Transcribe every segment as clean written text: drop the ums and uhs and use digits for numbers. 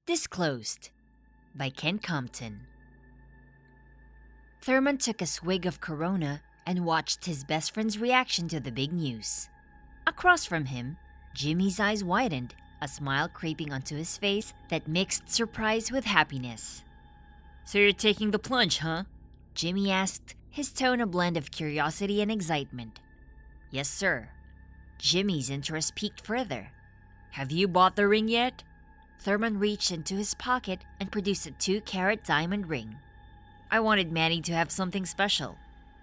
Disclosed by Ken Compton. Thurman took a swig of Corona and watched his best friend's reaction to the big news. Across from him, Jimmy's eyes widened, a smile creeping onto his face that mixed surprise with happiness. "So you're taking the plunge, huh?" Jimmy asked, his tone a blend of curiosity and excitement. "Yes, sir." Jimmy's interest piqued further. "Have you bought the ring yet?" Thurman reached into his pocket and produced a 2-carat diamond ring. "I wanted Mandy to have something special.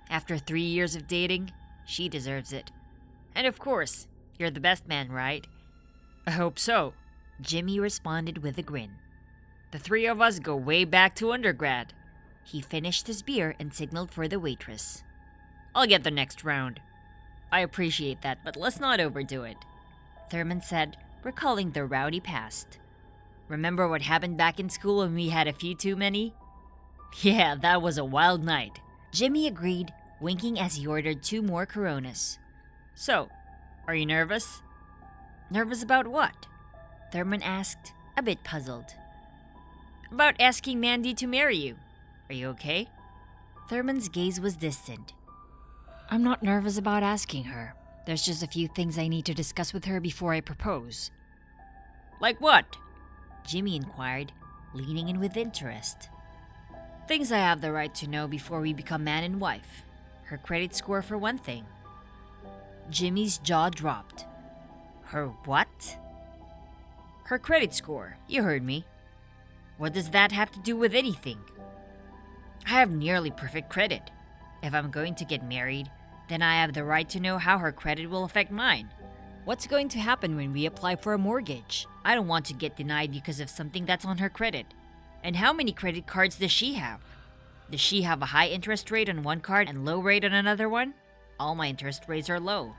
After 3 years of dating, she deserves it. And of course, you're the best man, right?" "I hope so," Jimmy responded with a grin. "The three of us go way back to undergrad." He finished his beer and signaled for the waitress. "I'll get the next round." "I appreciate that, but let's not overdo it," Thurman said, recalling the rowdy past. "Remember what happened back in school when we had a few too many?" "Yeah, that was a wild night," Jimmy agreed, winking as he ordered 2 more Coronas. "So, are you nervous?" "Nervous about what?" Thurman asked, a bit puzzled. "About asking Mandy to marry you. Are you okay?" Thurman's gaze was distant. "I'm not nervous about asking her. There's just a few things I need to discuss with her before I propose." "Like what?" Jimmy inquired, leaning in with interest. "Things I have the right to know before we become man and wife. Her credit score for one thing." Jimmy's jaw dropped. "Her what?" "Her credit score, you heard me. What does that have to do with anything? I have nearly perfect credit. If I'm going to get married, then I have the right to know how her credit will affect mine. What's going to happen when we apply for a mortgage? I don't want to get denied because of something that's on her credit. And how many credit cards does she have? Does she have a high interest rate on one card and low rate on another one? All my interest rates are low.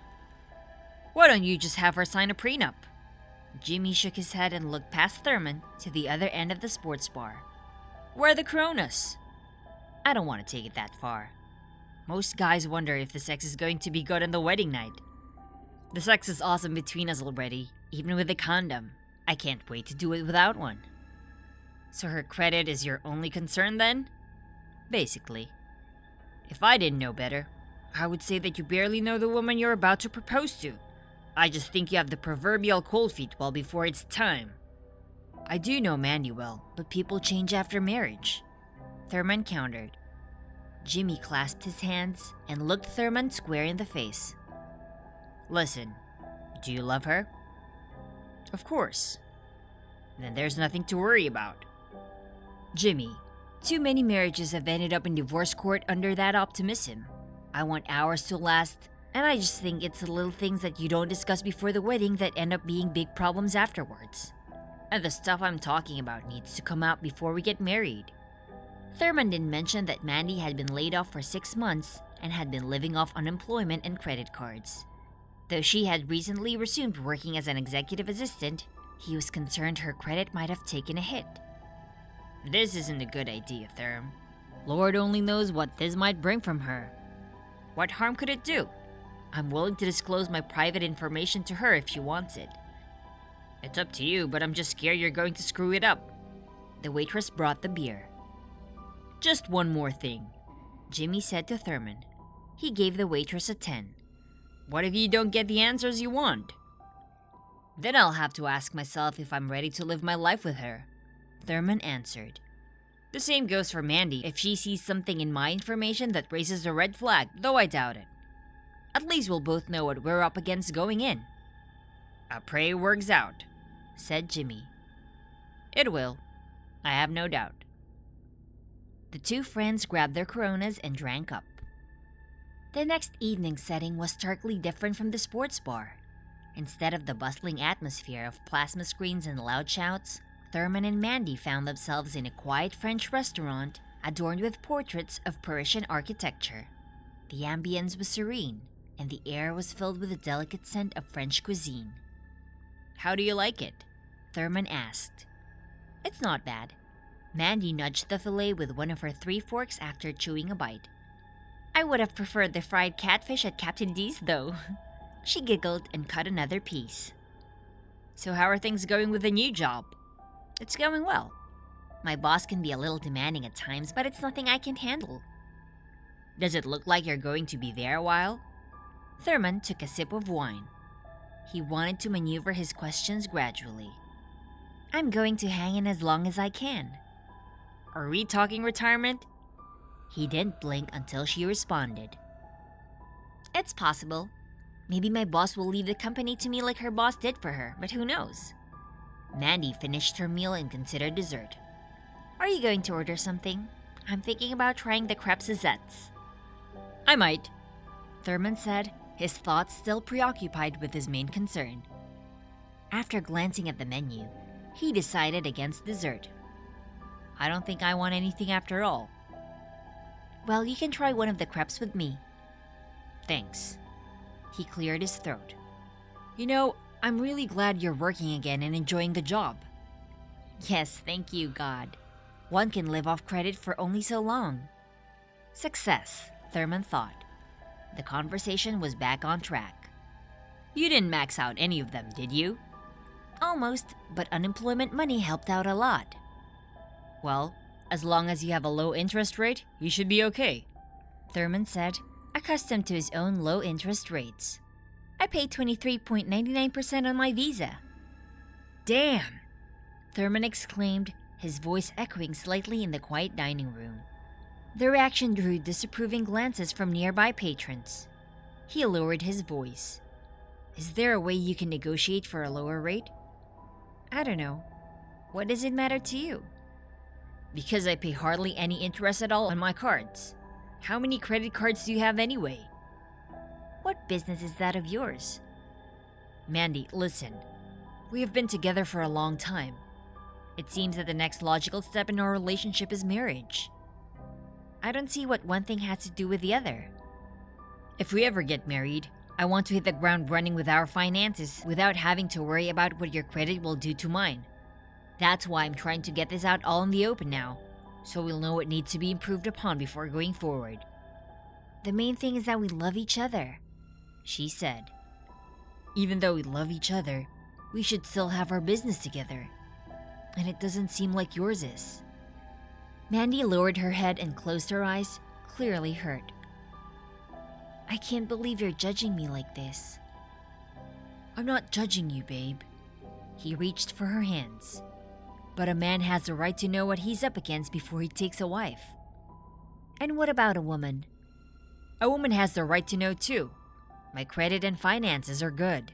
Why don't you just have her sign a prenup?" Jimmy shook his head and looked past Thurman to the other end of the sports bar. "Where are the Coronas?" "I don't want to take it that far. Most guys wonder if the sex is going to be good on the wedding night. The sex is awesome between us already, even with a condom. I can't wait to do it without one." "So her credit is your only concern then?" "Basically. If I didn't know better, I would say that you barely know the woman you're about to propose to. I just think you have the proverbial cold feet well before it's time." "I do know Mandy well, but people change after marriage," Thurman countered. Jimmy clasped his hands and looked Thurman square in the face. "Listen, do you love her?" "Of course." "Then there's nothing to worry about." "Jimmy, too many marriages have ended up in divorce court under that optimism. I want ours to last, and I just think it's the little things that you don't discuss before the wedding that end up being big problems afterwards. And the stuff I'm talking about needs to come out before we get married." Thurman didn't mention that Mandy had been laid off for 6 months and had been living off unemployment and credit cards. Though she had recently resumed working as an executive assistant, he was concerned her credit might have taken a hit. "This isn't a good idea, Thurm. Lord only knows what this might bring from her. What harm could it do? I'm willing to disclose my private information to her if she wants it." "It's up to you, but I'm just scared you're going to screw it up." The waitress brought the beer. "Just one more thing," Jimmy said to Thurman. He gave the waitress a 10. "What if you don't get the answers you want?" "Then I'll have to ask myself if I'm ready to live my life with her," Thurman answered. "The same goes for Mandy if she sees something in my information that raises a red flag, though I doubt it. At least we'll both know what we're up against going in." "I pray it works out," said Jimmy. "It will. I have no doubt." The 2 friends grabbed their Coronas and drank up. The next evening's setting was starkly different from the sports bar. Instead of the bustling atmosphere of plasma screens and loud shouts, Thurman and Mandy found themselves in a quiet French restaurant adorned with portraits of Parisian architecture. The ambience was serene, and the air was filled with a delicate scent of French cuisine. "How do you like it?" Thurman asked. "It's not bad." Mandy nudged the fillet with one of her 3 forks after chewing a bite. "I would have preferred the fried catfish at Captain D's, though." She giggled and cut another piece. "So how are things going with the new job?" It's going well. My boss can be a little demanding at times, but it's nothing I can handle. Does it look like you're going to be there a while? Thurman took a sip of wine. He wanted to maneuver his questions gradually. I'm going to hang in as long as I can. Are we talking retirement? He didn't blink until she responded. It's possible. Maybe my boss will leave the company to me like her boss did for her, but who knows? Mandy finished her meal and considered dessert. Are you going to order something? I'm thinking about trying the crêpes Suzettes. I might, Thurman said, his thoughts still preoccupied with his main concern. After glancing at the menu, he decided against dessert. I don't think I want anything after all. Well, you can try one of the crepes with me. Thanks. He cleared his throat. You know, I'm really glad you're working again and enjoying the job. Yes, thank you, God. One can live off credit for only so long. Success, Thurman thought. The conversation was back on track. You didn't max out any of them, did you? Almost, but unemployment money helped out a lot. Well, as long as you have a low interest rate, you should be okay, Thurman said, accustomed to his own low interest rates. I paid 23.99% on my visa. Damn! Thurman exclaimed, his voice echoing slightly in the quiet dining room. The reaction drew disapproving glances from nearby patrons. He lowered his voice. Is there a way you can negotiate for a lower rate? I don't know. What does it matter to you? Because I pay hardly any interest at all on my cards. How many credit cards do you have anyway? What business is that of yours? Mandy, listen. We have been together for a long time. It seems that the next logical step in our relationship is marriage. I don't see what one thing has to do with the other. If we ever get married, I want to hit the ground running with our finances without having to worry about what your credit will do to mine. That's why I'm trying to get this out all in the open now, so we'll know what needs to be improved upon before going forward. The main thing is that we love each other, she said. Even though we love each other, we should still have our business together. And it doesn't seem like yours is. Mandy lowered her head and closed her eyes, clearly hurt. I can't believe you're judging me like this. I'm not judging you, babe. He reached for her hands. But a man has the right to know what he's up against before he takes a wife. And what about a woman? A woman has the right to know too. My credit and finances are good.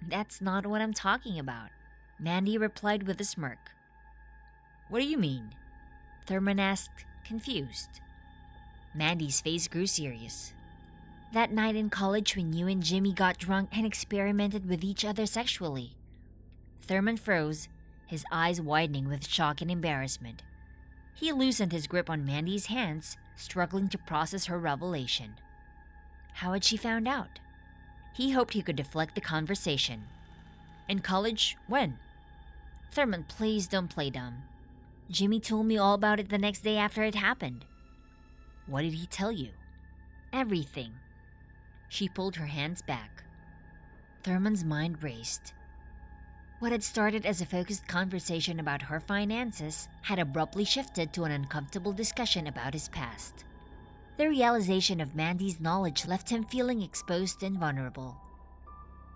That's not what I'm talking about, Mandy replied with a smirk. What do you mean? Thurman asked, confused. Mandy's face grew serious. That night in college when you and Jimmy got drunk and experimented with each other sexually. Thurman froze, his eyes widening with shock and embarrassment. He loosened his grip on Mandy's hands, struggling to process her revelation. How had she found out? He hoped he could deflect the conversation. In college, when? Thurman, please don't play dumb. Jimmy told me all about it the next day after it happened. What did he tell you? Everything. She pulled her hands back. Thurman's mind raced. What had started as a focused conversation about her finances had abruptly shifted to an uncomfortable discussion about his past. The realization of Mandy's knowledge left him feeling exposed and vulnerable.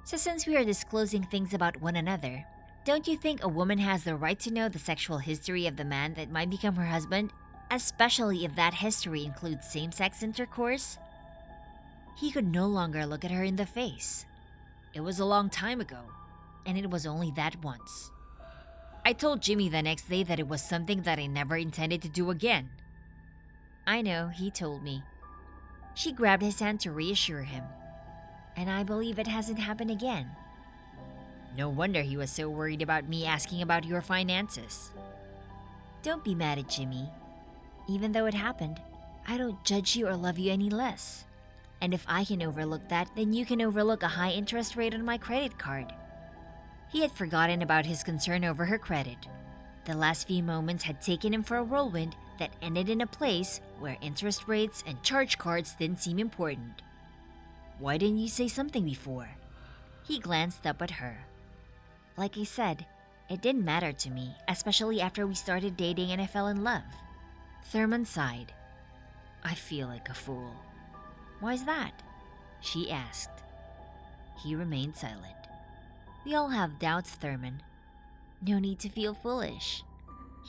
So since we are disclosing things about one another, don't you think a woman has the right to know the sexual history of the man that might become her husband, especially if that history includes same-sex intercourse? He could no longer look at her in the face. It was a long time ago, and it was only that once. I told Jimmy the next day that it was something that I never intended to do again. I know, he told me. She grabbed his hand to reassure him. And I believe it hasn't happened again. No wonder he was so worried about me asking about your finances. Don't be mad at Jimmy. Even though it happened, I don't judge you or love you any less. And if I can overlook that, then you can overlook a high interest rate on my credit card. He had forgotten about his concern over her credit. The last few moments had taken him for a whirlwind that ended in a place where interest rates and charge cards didn't seem important. Why didn't you say something before? He glanced up at her. Like I said, It didn't matter to me, especially after we started dating and I fell in love. Thurman sighed. I feel like a fool. Why's that? She asked. He remained silent. We all have doubts, Thurman. No need to feel foolish.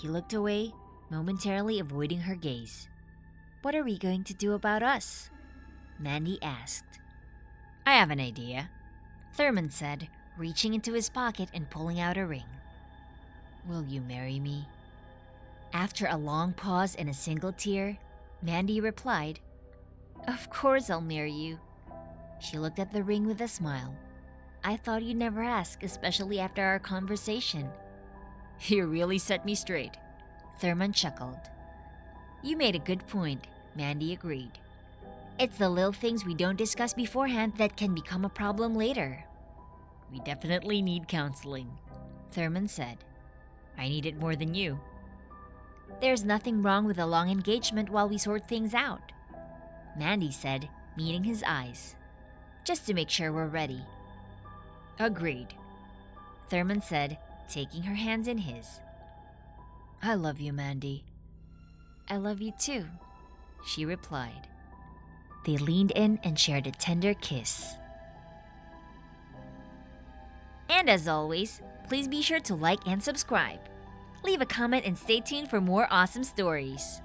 He looked away, momentarily avoiding her gaze. What are we going to do about us? Mandy asked. I have an idea, Thurman said, reaching into his pocket and pulling out a ring. Will you marry me? After a long pause and a single tear, Mandy replied, Of course I'll marry you. She looked at the ring with a smile. I thought you'd never ask, especially after our conversation. You really set me straight, Thurman chuckled. You made a good point, Mandy agreed. It's the little things we don't discuss beforehand that can become a problem later. We definitely need counseling, Thurman said. I need it more than you. There's nothing wrong with a long engagement while we sort things out, Mandy said, meeting his eyes. Just to make sure we're ready. Agreed, Thurman said, taking her hands in his. I love you, Mandy. I love you too, she replied. They leaned in and shared a tender kiss. And as always, please be sure to like and subscribe. Leave a comment and stay tuned for more awesome stories.